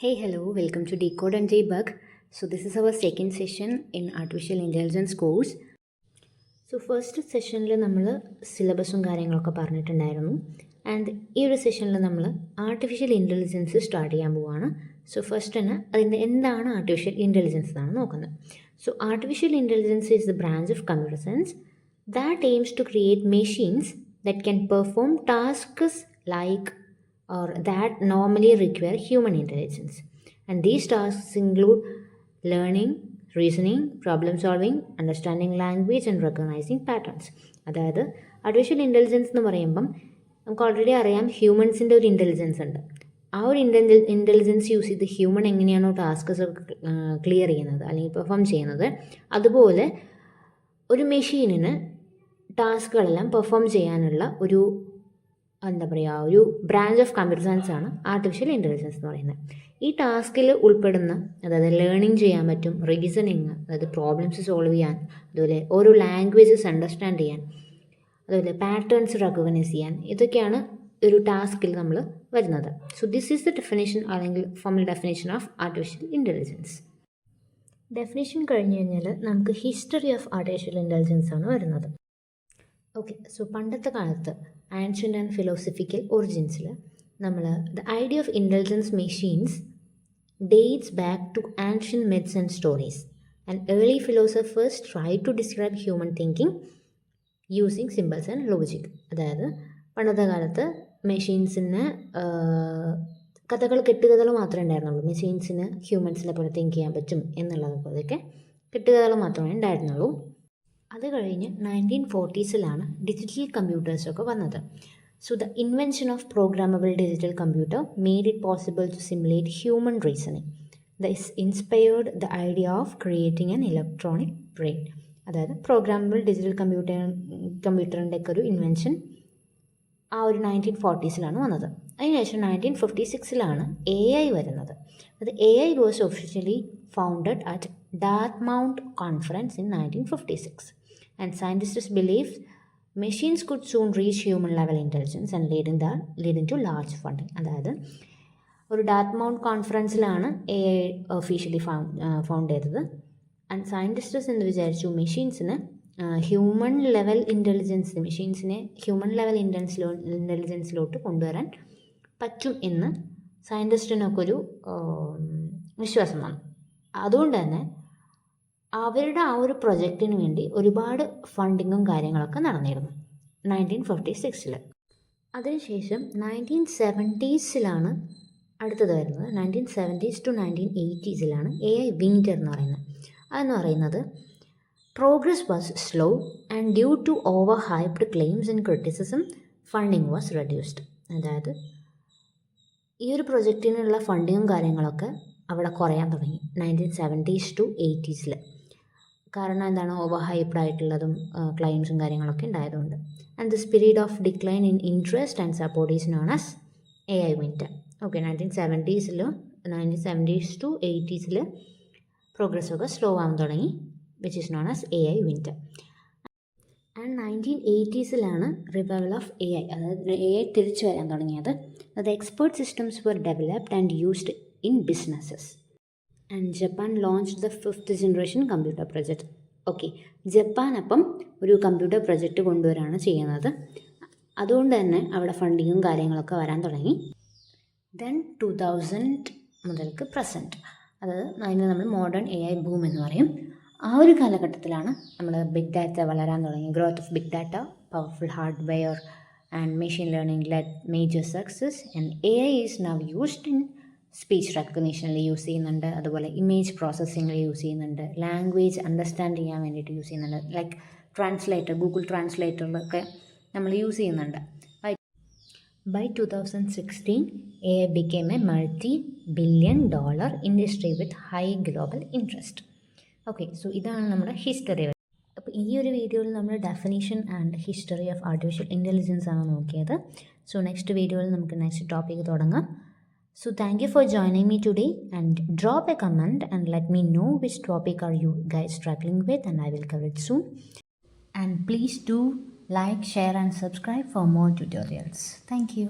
Hey, hello, welcome to Decode and Debug. So this is our second session in Artificial Intelligence course. So first സെഷനിൽ നമ്മൾ സിലബസും കാര്യങ്ങളൊക്കെ പറഞ്ഞിട്ടുണ്ടായിരുന്നു. And ഈ ഒരു സെഷനിൽ നമ്മൾ ആർട്ടിഫിഷ്യൽ ഇൻ്റലിജൻസ് സ്റ്റാർട്ട് ചെയ്യാൻ പോവുകയാണ്. സോ ഫസ്റ്റ് തന്നെ അതിൻ്റെ എന്താണ് ആർട്ടിഫിഷ്യൽ ഇൻ്റലിജൻസ് എന്നാണ് നോക്കുന്നത്. So artificial intelligence is the branch of computer science that aims to create machines that can perform tasks like or that normally require human intelligence. And these tasks include learning, reasoning, problem solving, understanding language and recognizing patterns. അതായത് artificial intelligence എന്ന് പറയുമ്പം നമുക്ക് already അറിയാം ഹ്യൂമൻസിൻ്റെ ഒരു intelligence ഉണ്ട്. ആ ഒരു intelligence use ചെയ്ത് ഹ്യൂമൻ എങ്ങനെയാണോ ടാസ്ക്സ് ക്ലിയർ ചെയ്യുന്നത് അല്ലെങ്കിൽ പെർഫോം ചെയ്യുന്നത്, അതുപോലെ ഒരു മെഷീനിന് ടാസ്കുകളെല്ലാം പെർഫോം ചെയ്യാനുള്ള ഒരു ഒരു ബ്രാഞ്ച് ഓഫ് കമ്പ്യൂട്ടർ സയൻസ് ആണ് ആർട്ടിഫിഷ്യൽ ഇൻ്റലിജൻസ് എന്ന് പറയുന്നത്. ഈ ടാസ്കിൽ ഉൾപ്പെടുന്ന അതായത് ലേണിംഗ് ചെയ്യാൻ പറ്റും, റീസണിങ് അതായത് പ്രോബ്ലംസ് സോൾവ് ചെയ്യാൻ, അതുപോലെ ഓരോ ലാംഗ്വേജസ് അണ്ടർസ്റ്റാൻഡ് ചെയ്യാൻ, അതുപോലെ പാറ്റേൺസ് റെക്കഗ്നൈസ് ചെയ്യാൻ, ഇതൊക്കെയാണ് ഒരു ടാസ്കിൽ നമ്മൾ വരുന്നത്. So this is the definition അല്ലെങ്കിൽ formal definition of artificial intelligence. Definition കഴിഞ്ഞ് കഴിഞ്ഞാൽ നമുക്ക് ഹിസ്റ്ററി ഓഫ് ആർട്ടിഫിഷ്യൽ ഇൻ്റലിജൻസ് ആണ് വരുന്നത്. ഓക്കെ, സോ പണ്ടത്തെ കാലത്ത് ആൻഷ്യൻ്റ് ആൻഡ് ഫിലോസഫിക്കൽ ഒറിജിൻസിൽ നമ്മൾ the idea of intelligence machines dates back to ancient myths and stories and early philosophers try to describe human thinking using symbols and logic. അതായത് പണ്ടത്തെ കാലത്ത് മെഷീൻസിന് കെട്ടുകഥകൾ മാത്രമേ ഉണ്ടായിരുന്നുള്ളൂ. മെഷീൻസിന് ഹ്യൂമൻസിനെ പോലെ തിങ്ക് ചെയ്യാൻ പറ്റും എന്നുള്ളത് പോലെയൊക്കെ കെട്ടുകഥകൾ മാത്രമേ ഉണ്ടായിരുന്നുള്ളൂ. അത് കഴിഞ്ഞ് 1940s ഡിജിറ്റൽ കമ്പ്യൂട്ടേഴ്സൊക്കെ വന്നത്. So the invention of programmable digital computer made it possible to simulate human reasoning. This inspired the idea of creating an electronic brain. അതായത് പ്രോഗ്രാമബിൾ ഡിജിറ്റൽ കമ്പ്യൂട്ടറിൻ്റെ ഒക്കെ ഒരു ഇൻവെൻഷൻ ആ ഒരു 1940s വന്നത്. അതിനുശേഷം 1956 AI വരുന്നത്. അത് AI was officially founded at Dartmouth Conference in 1956. And scientists believe machines could soon reach human level intelligence and leading to large funding. അതായത് ഒരു ഡാർട്ട്മൗത്ത് കോൺഫറൻസിലാണ് AI ഒഫീഷ്യലി ഫൗണ്ട് ചെയ്തത്. ആൻഡ് സയൻറ്റിസ്റ്റസ് എന്ന് വിചാരിച്ചു മെഷീൻസിന് ഹ്യൂമൻ ലെവൽ ഇൻ്റലിജൻസ് മെഷീൻസിനെ human level ഇൻ്റലിജൻസിലോട്ട് കൊണ്ടുവരാൻ പറ്റും എന്ന് സയൻറ്റിസ്റ്റിനൊക്കെ ഒരു വിശ്വാസം വന്നു. അതുകൊണ്ട് തന്നെ അവരുടെ ആ ഒരു പ്രൊജക്റ്റിന് വേണ്ടി ഒരുപാട് ഫണ്ടിങ്ങും കാര്യങ്ങളൊക്കെ നടന്നിരുന്നു 1956. അതിനുശേഷം 1970s അടുത്തത് വരുന്നത്. 1970s to 1980s AI winged എന്ന് പറയുന്നത്. അതെന്ന് പറയുന്നത് progress was slow and due to over hyped claims and criticism funding was reduced. അതായത് ഈ ഒരു പ്രൊജക്റ്റിനുള്ള ഫണ്ടിങ്ങും കാര്യങ്ങളൊക്കെ അവിടെ കുറയാൻ തുടങ്ങി 1970s to 80s. കാരണം എന്താണ്, ഓവർ ഹൈപ്ഡ് ആയിട്ടുള്ളതും ക്ലൈംസും കാര്യങ്ങളൊക്കെ ഉണ്ടായതുകൊണ്ട്. And this period of decline in interest and support is known as AI winter. Okay, 1970s to 80s പ്രോഗ്രസ്സൊക്കെ സ്ലോ ആവാൻ തുടങ്ങി, which is known as AI winter. And 1980s revival of AI, അതായത് AI തിരിച്ചു വരാൻ തുടങ്ങിയത്. അത് expert systems were developed and used in businesses. And Japan launched the 5th generation computer project. Okay, Japan അപ്പം ഒരു computer project കൊണ്ടുവരാണ് ചെയ്യുന്നത്. അതുകൊണ്ട് തന്നെ അവിടെ ഫണ്ടിങ്ങും കാര്യങ്ങളൊക്കെ വരാൻ തുടങ്ങി. ദെൻ 2000 മുതൽക്ക് പ്രസൻറ്റ്, അതായത് അതിന് നമ്മൾ മോഡേൺ AI ബൂം എന്ന് പറയും. ആ ഒരു കാലഘട്ടത്തിലാണ് നമ്മൾ ബിഗ് ഡാറ്റ വളരാൻ തുടങ്ങി. Growth of big data, powerful hardware and machine learning led major success. And AI is now used in speech റെക്കഗ്നീഷനിൽ യൂസ് ചെയ്യുന്നുണ്ട്, അതുപോലെ ഇമേജ് പ്രോസസ്സിങ്ങിൽ യൂസ് ചെയ്യുന്നുണ്ട്, ലാംഗ്വേജ് അണ്ടർസ്റ്റാൻഡ് ചെയ്യാൻ വേണ്ടിയിട്ട് യൂസ് ചെയ്യുന്നുണ്ട്. ലൈക്ക് ട്രാൻസ്ലേറ്റർ, ഗൂഗിൾ ട്രാൻസ്ലേറ്ററിലൊക്കെ നമ്മൾ യൂസ് ചെയ്യുന്നുണ്ട്. By 2016 AI became a multi-billion-dollar industry with high global interest. Okay, so ഇതാണ് നമ്മുടെ ഹിസ്റ്ററി. അപ്പോൾ ഈ ഒരു വീഡിയോയിൽ നമ്മൾ definition and history of artificial intelligence ആണ് നോക്കിയത്. സോ നെക്സ്റ്റ് വീഡിയോയിൽ നമുക്ക് നെക്സ്റ്റ് ടോപ്പിക്ക് തുടങ്ങാം. So thank you for joining me today, and drop a comment and let me know which topic are you guys struggling with, and I will cover it soon. And please do like, share and subscribe for more tutorials. Thank you.